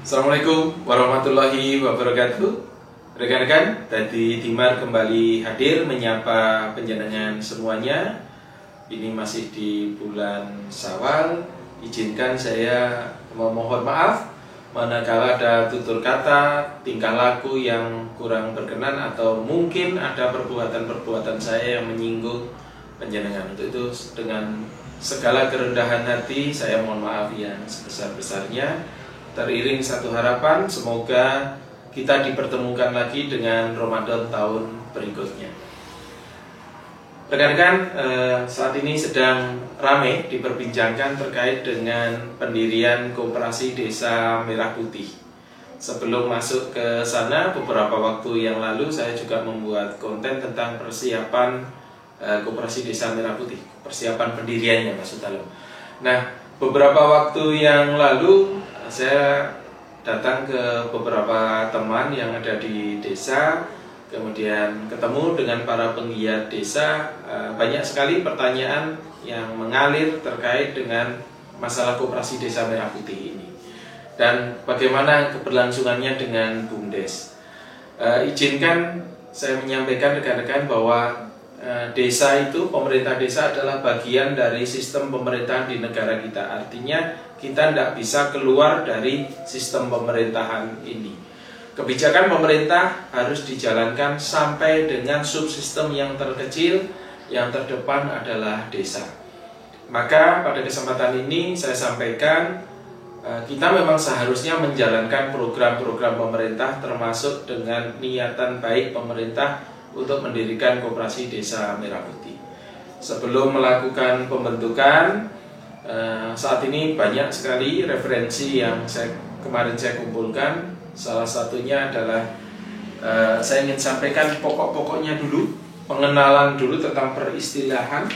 Assalamualaikum warahmatullahi wabarakatuh. Rekan-rekan, tadi Dimar kembali hadir menyapa penjenengan semuanya. Ini masih di bulan Syawal. Izinkan saya memohon maaf manakala ada tutur kata, tingkah laku yang kurang berkenan atau mungkin ada perbuatan-perbuatan saya yang menyinggung penjenengan. Untuk itu dengan segala kerendahan hati saya mohon maaf yang sebesar-besarnya. Teriring satu harapan, semoga kita dipertemukan lagi dengan Ramadan tahun berikutnya. Rekan-rekan, saat ini sedang ramai diperbincangkan terkait dengan pendirian Koperasi Desa Merah Putih. Sebelum masuk ke sana, beberapa waktu yang lalu saya juga membuat konten tentang persiapan Koperasi Desa Merah Putih, persiapan pendiriannya maksudnya. Nah, beberapa waktu yang lalu saya datang ke beberapa teman yang ada di desa, kemudian ketemu dengan para penggiat desa. Banyak sekali pertanyaan yang mengalir terkait dengan masalah Koperasi Desa Merah Putih ini dan bagaimana keberlangsungannya dengan BUMDes. Izinkan saya menyampaikan rekan-rekan bahwa desa itu, pemerintah desa adalah bagian dari sistem pemerintahan di negara kita. Artinya kita tidak bisa keluar dari sistem pemerintahan ini. Kebijakan pemerintah harus dijalankan sampai dengan subsistem yang terkecil, yang terdepan adalah desa. Maka pada kesempatan ini saya sampaikan, kita memang seharusnya menjalankan program-program pemerintah termasuk dengan niatan baik pemerintah untuk mendirikan Koperasi Desa Merah Putih. Sebelum melakukan pembentukan, saat ini banyak sekali referensi yang kemarin saya kumpulkan. Salah satunya adalah saya ingin sampaikan pokok-pokoknya dulu, pengenalan dulu tentang peristilahan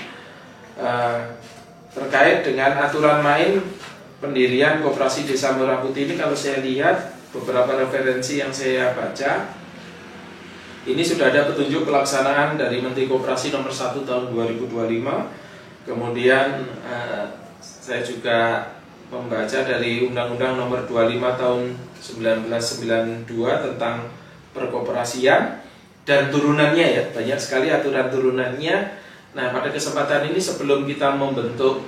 terkait dengan aturan main pendirian Koperasi Desa Merah Putih ini. Kalau saya lihat beberapa referensi yang saya baca, ini sudah ada petunjuk pelaksanaan dari Menteri Koperasi nomor 1 tahun 2025. Kemudian saya juga membaca dari Undang-Undang nomor 25 tahun 1992 tentang perkoperasian dan turunannya, ya, banyak sekali aturan turunannya. Nah, pada kesempatan ini sebelum kita membentuk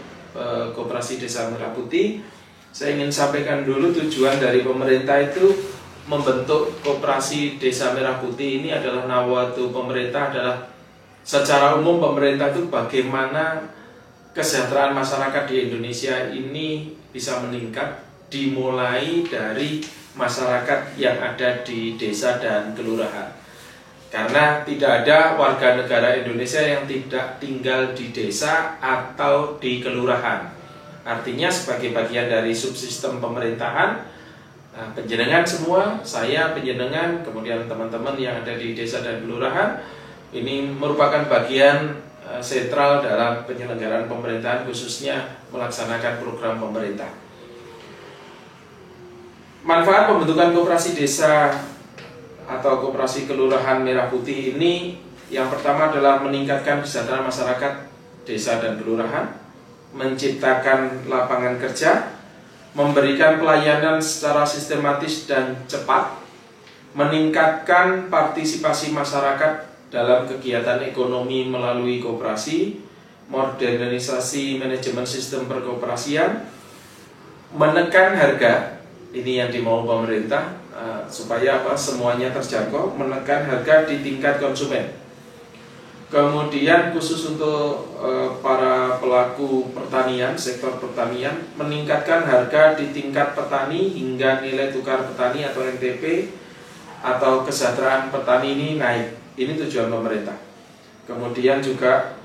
Koperasi Desa Merah Putih, saya ingin sampaikan dulu tujuan dari pemerintah itu membentuk Koperasi Desa Merah Putih ini adalah nawatu pemerintah adalah secara umum pemerintah itu bagaimana kesejahteraan masyarakat di Indonesia ini bisa meningkat, dimulai dari masyarakat yang ada di desa dan kelurahan. Karena tidak ada warga negara Indonesia yang tidak tinggal di desa atau di kelurahan. Artinya sebagai bagian dari subsistem pemerintahan, penjenengan semua, saya, penjenengan, kemudian teman-teman yang ada di desa dan kelurahan, ini merupakan bagian sentral dalam penyelenggaraan pemerintahan, khususnya melaksanakan program pemerintah. Manfaat pembentukan Koperasi Desa atau Koperasi Kelurahan Merah Putih ini, yang pertama adalah meningkatkan kesejahteraan masyarakat desa dan kelurahan, menciptakan lapangan kerja, memberikan pelayanan secara sistematis dan cepat, meningkatkan partisipasi masyarakat dalam kegiatan ekonomi melalui koperasi, modernisasi manajemen sistem perkoperasian, menekan harga, ini yang dimau pemerintah, supaya semuanya terjangkau, menekan harga di tingkat konsumen. Kemudian khusus untuk para pelaku pertanian, sektor pertanian, meningkatkan harga di tingkat petani hingga nilai tukar petani atau NTP atau kesejahteraan petani ini naik. Ini tujuan pemerintah. Kemudian juga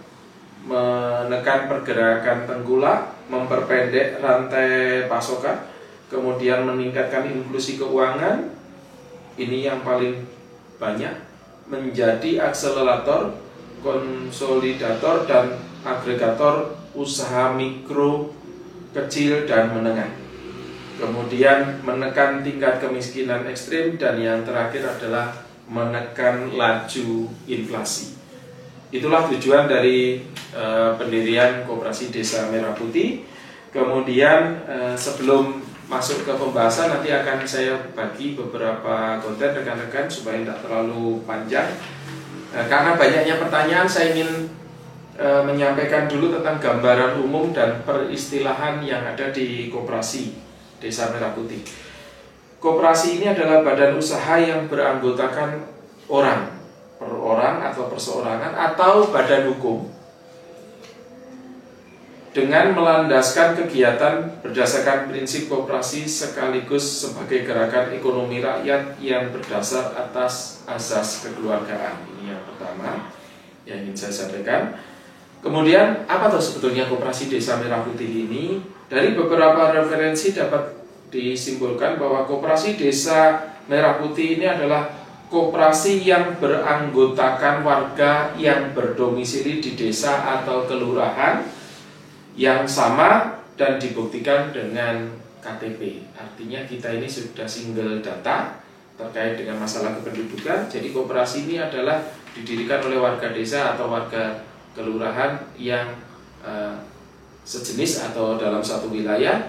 menekan pergerakan tengkulak, memperpendek rantai pasokan, kemudian meningkatkan inklusi keuangan. Ini yang paling banyak, menjadi akselerator, konsolidator dan agregator usaha mikro, kecil dan menengah. Kemudian menekan tingkat kemiskinan ekstrim, dan yang terakhir adalah menekan laju inflasi. Itulah tujuan dari pendirian Koperasi Desa Merah Putih. Kemudian sebelum masuk ke pembahasan, nanti akan saya bagi beberapa konten rekan-rekan supaya tidak terlalu panjang. Karena banyaknya pertanyaan, saya ingin menyampaikan dulu tentang gambaran umum dan peristilahan yang ada di Koperasi Desa Merah Putih. Koperasi ini adalah badan usaha yang beranggotakan orang, per orang atau perseorangan atau badan hukum, dengan melandaskan kegiatan berdasarkan prinsip koperasi sekaligus sebagai gerakan ekonomi rakyat yang berdasar atas asas kekeluargaan. Ini yang pertama yang ingin saya sampaikan. Kemudian, apa tuh sebetulnya Koperasi Desa Merah Putih ini? Dari beberapa referensi dapat disimpulkan bahwa Koperasi Desa Merah Putih ini adalah koperasi yang beranggotakan warga yang berdomisili di desa atau kelurahan yang sama dan dibuktikan dengan KTP. Artinya kita ini sudah single data terkait dengan masalah kependudukan. Jadi koperasi ini adalah didirikan oleh warga desa atau warga kelurahan yang sejenis atau dalam satu wilayah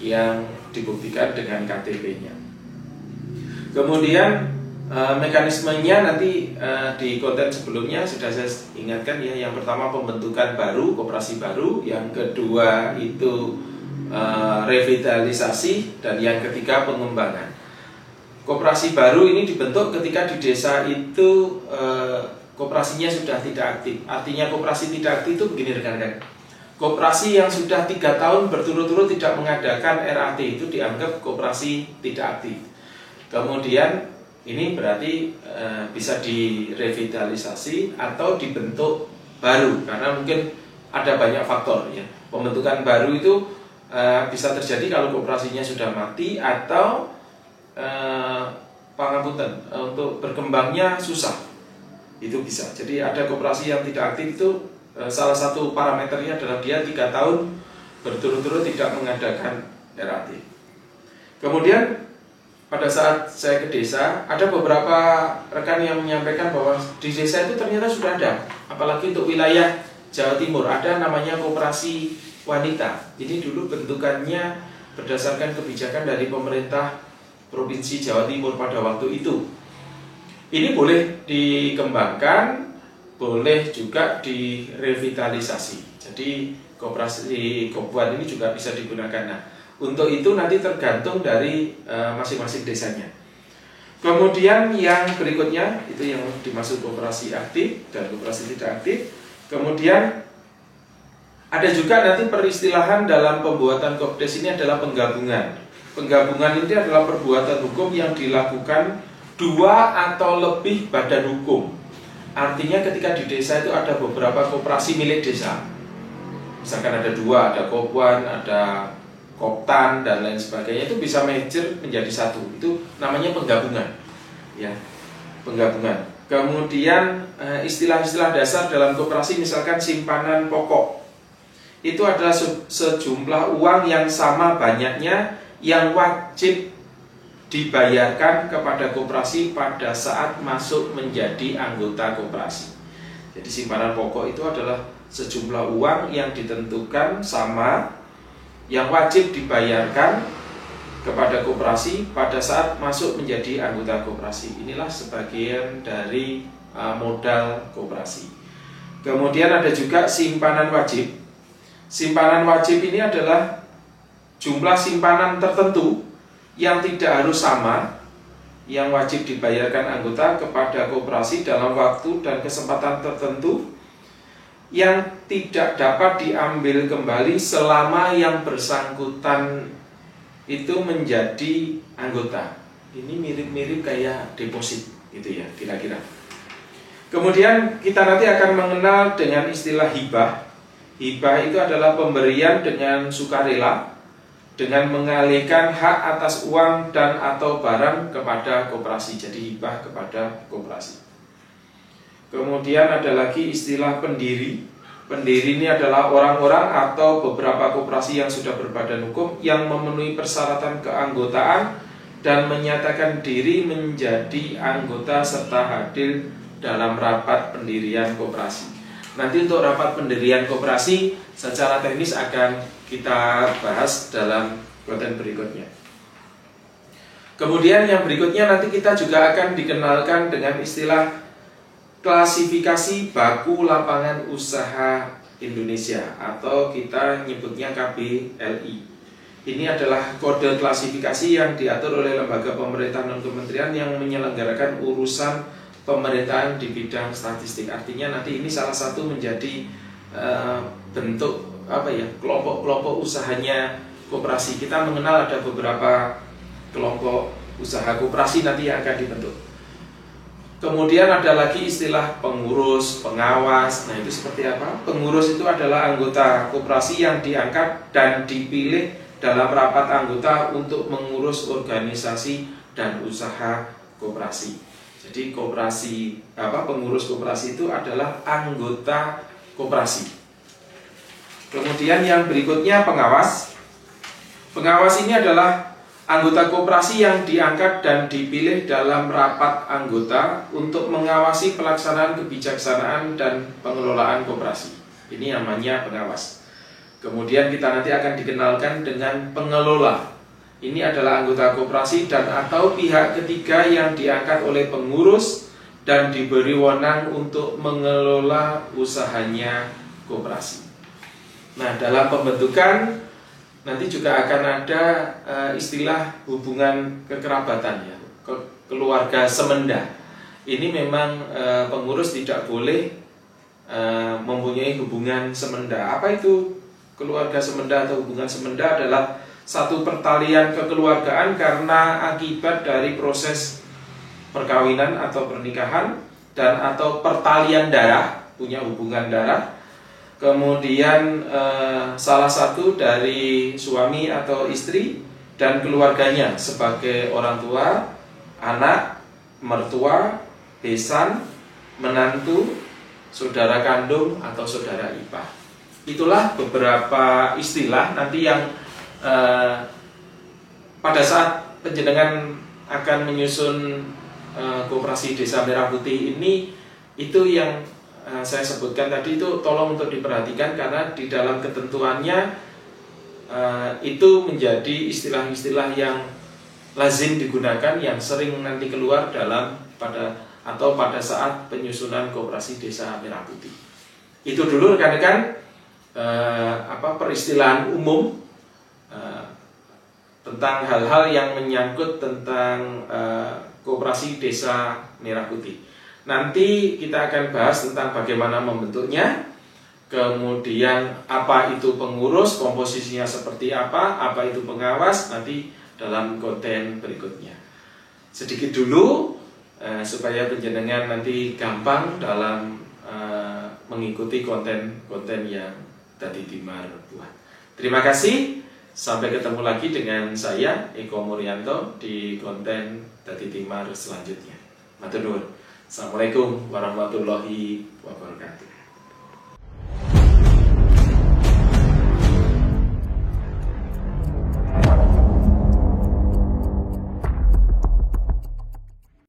yang dibuktikan dengan KTP-nya. Kemudian mekanismenya nanti di konten sebelumnya sudah saya ingatkan ya. Yang pertama pembentukan baru, koperasi baru. Yang kedua itu revitalisasi. Dan yang ketiga pengembangan. Koperasi baru ini dibentuk ketika di desa itu koperasinya sudah tidak aktif. Artinya koperasi tidak aktif itu begini rekan-rekan. Koperasi yang sudah 3 tahun berturut-turut tidak mengadakan RAT itu dianggap koperasi tidak aktif. Kemudian ini berarti bisa direvitalisasi atau dibentuk baru, karena mungkin ada banyak faktor ya. Pembentukan baru itu bisa terjadi kalau koperasinya sudah mati atau pangapunten untuk berkembangnya susah. Itu bisa. Jadi ada koperasi yang tidak aktif itu salah satu parameternya adalah dia 3 tahun berturut-turut tidak mengadakan RAT. Kemudian pada saat saya ke desa, ada beberapa rekan yang menyampaikan bahwa di desa itu ternyata sudah ada, apalagi untuk wilayah Jawa Timur, ada namanya koperasi wanita. Ini dulu bentukannya berdasarkan kebijakan dari pemerintah Provinsi Jawa Timur pada waktu itu. Ini boleh dikembangkan, boleh juga direvitalisasi. Jadi koperasi Kopuan ini juga bisa digunakan. Nah, untuk itu nanti tergantung dari masing-masing desanya. Kemudian yang berikutnya itu yang dimaksud koperasi aktif dan koperasi tidak aktif. Kemudian ada juga nanti peristilahan dalam pembuatan Kopdes ini adalah penggabungan. Penggabungan ini adalah perbuatan hukum yang dilakukan 2 atau lebih badan hukum. Artinya ketika di desa itu ada beberapa koperasi milik desa. Misalkan ada 2, ada Kopuan, ada Koptan dan lain sebagainya, itu bisa merger menjadi 1. Itu namanya penggabungan. Ya, penggabungan. Kemudian istilah-istilah dasar dalam koperasi misalkan simpanan pokok. Itu adalah sejumlah uang yang sama banyaknya yang wajib dibayarkan kepada koperasi pada saat masuk menjadi anggota koperasi. Jadi simpanan pokok itu adalah sejumlah uang yang ditentukan sama yang wajib dibayarkan kepada koperasi pada saat masuk menjadi anggota koperasi. Inilah sebagian dari modal koperasi. Kemudian ada juga simpanan wajib. Simpanan wajib ini adalah jumlah simpanan tertentu yang tidak harus sama yang wajib dibayarkan anggota kepada koperasi dalam waktu dan kesempatan tertentu yang tidak dapat diambil kembali selama yang bersangkutan itu menjadi anggota. Ini mirip-mirip kayak deposit gitu ya kira-kira. Kemudian kita nanti akan mengenal dengan istilah hibah. Hibah itu adalah pemberian dengan sukarela dengan mengalihkan hak atas uang dan atau barang kepada koperasi. Jadi hibah kepada koperasi. Kemudian ada lagi istilah pendiri. Pendiri ini adalah orang-orang atau beberapa koperasi yang sudah berbadan hukum yang memenuhi persyaratan keanggotaan dan menyatakan diri menjadi anggota serta hadir dalam rapat pendirian koperasi. Nanti untuk rapat pendirian koperasi secara teknis akan kita bahas dalam konten berikutnya. Kemudian yang berikutnya nanti kita juga akan dikenalkan dengan istilah klasifikasi baku lapangan usaha Indonesia atau kita nyebutnya KBLI. Ini adalah kode klasifikasi yang diatur oleh lembaga pemerintah non-kementerian yang menyelenggarakan urusan pemerintahan di bidang statistik. Artinya nanti ini salah satu menjadi bentuk kelompok-kelompok usahanya koperasi. Kita mengenal ada beberapa kelompok usaha koperasi nanti yang akan dibentuk. Kemudian ada lagi istilah pengurus, pengawas. Nah, itu seperti apa? Pengurus itu adalah anggota koperasi yang diangkat dan dipilih dalam rapat anggota untuk mengurus organisasi dan usaha koperasi. Jadi pengurus koperasi itu adalah anggota koperasi. Kemudian yang berikutnya pengawas. Pengawas ini adalah anggota koperasi yang diangkat dan dipilih dalam rapat anggota untuk mengawasi pelaksanaan kebijaksanaan dan pengelolaan koperasi. Ini namanya pengawas. Kemudian kita nanti akan dikenalkan dengan pengelola. Ini adalah anggota koperasi dan atau pihak ketiga yang diangkat oleh pengurus dan diberi wewenang untuk mengelola usahanya koperasi. Nah, dalam pembentukan nanti juga akan ada istilah hubungan kekerabatan ya, keluarga semenda. Ini memang pengurus tidak boleh mempunyai hubungan semenda. Apa itu keluarga semenda atau hubungan semenda? Adalah satu pertalian kekeluargaan karena akibat dari proses perkawinan atau pernikahan dan atau pertalian darah, punya hubungan darah. Kemudian salah satu dari suami atau istri dan keluarganya sebagai orang tua, anak, mertua, besan, menantu, saudara kandung atau saudara ipar. Itulah beberapa istilah nanti yang pada saat penjenengan akan menyusun koperasi Desa Merah Putih ini, itu yang saya sebutkan tadi itu tolong untuk diperhatikan karena di dalam ketentuannya itu menjadi istilah-istilah yang lazim digunakan yang sering nanti keluar pada saat penyusunan koperasi Desa Merah Putih. Itu dulu rekan-rekan peristilahan umum tentang hal-hal yang menyangkut tentang koperasi Desa Merah Putih. Nanti kita akan bahas tentang bagaimana membentuknya, kemudian apa itu pengurus, komposisinya seperti apa itu pengawas, nanti dalam konten berikutnya. Sedikit dulu supaya penjenengan nanti gampang dalam mengikuti konten-konten yang Dadi Timar buat. Terima kasih, sampai ketemu lagi dengan saya Eko Muryanto di konten Dadi Timar selanjutnya. Matur nuwun. Assalamualaikum warahmatullahi wabarakatuh.